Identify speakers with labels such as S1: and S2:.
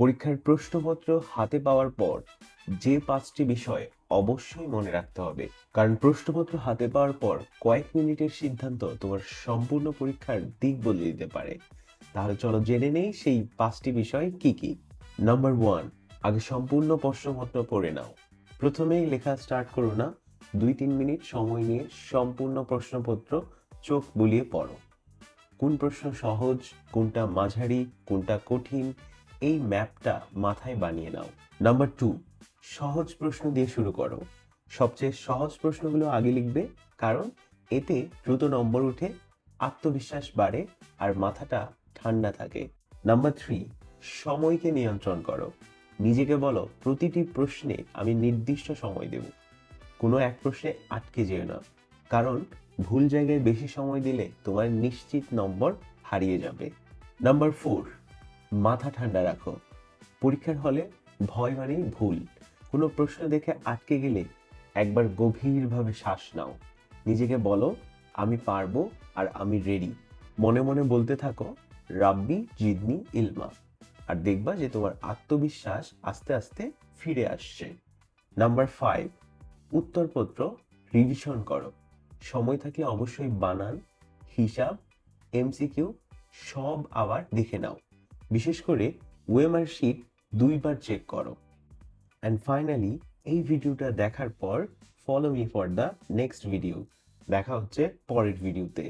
S1: পরীক্ষার প্রশ্নপত্র হাতে পাওয়ার পর যে 5টি বিষয় অবশ্যই মনে রাখতে হবে, কারণ প্রশ্নপত্র হাতে পাওয়ার পর কয়েক মিনিটের সিদ্ধান্ত তোমার সম্পূর্ণ পরীক্ষার দিক বদলে দিতে পারে। তাহলে চলো জেনে নেই সেই 5টি বিষয় কি কি। নাম্বার 1, আগে সম্পূর্ণ প্রশ্নপত্র পড়ে নাও। প্রথমেই লেখা স্টার্ট করো না, 2-3 মিনিট সময় নিয়ে সম্পূর্ণ প্রশ্নপত্র চোখ বুলিয়ে পড়ো। কোন প্রশ্ন সহজ, কোনটা মাঝারি, কোনটা কঠিন, এই ম্যাপটা মাথায় বানিয়ে নাও। নাম্বার 2, সহজ প্রশ্ন দিয়ে শুরু করো। সবচেয়ে সহজ প্রশ্নগুলো আগে লিখবে, কারণ এতে দ্রুত নম্বর উঠে, আত্মবিশ্বাস বাড়ে আর মাথাটা ঠান্ডা থাকে। নাম্বার 3, সময়কে নিয়ন্ত্রণ করো। নিজেকে বলো, প্রতিটি প্রশ্নে আমি নির্দিষ্ট সময় দেব। কোনো এক প্রশ্নে আটকে যেও না, কারণ ভুল জায়গায় বেশি সময় দিলে তোমার নিশ্চিত নম্বর হারিয়ে যাবে। নাম্বার 4, মাথা ঠান্ডা রাখো। পরীক্ষার হলে ভয় মানেই ভুল। কোনো প্রশ্ন দেখে আটকে গেলে একবার গভীরভাবে শ্বাস নাও। নিজেকে বলো, আমি পারবো আর আমি রেডি। মনে মনে বলতে থাকো, রাব্বি জিদনি ইলমা। আর দেখবা যে তোমার আত্মবিশ্বাস আস্তে আস্তে ফিরে আসছে। নাম্বার 5, উত্তরপত্র রিভিশন করো। সময় থাকলে অবশ্যই বানান, হিসাব, এমসিকিউ সব আবার দেখে নাও। বিশেষ করে ওএমআর শিট 2বার চেক করো। অ্যান্ড ফাইনালি, এই ভিডিওটা দেখার পর follow me for the next video. দেখা হচ্ছে পরের ভিডিওতে।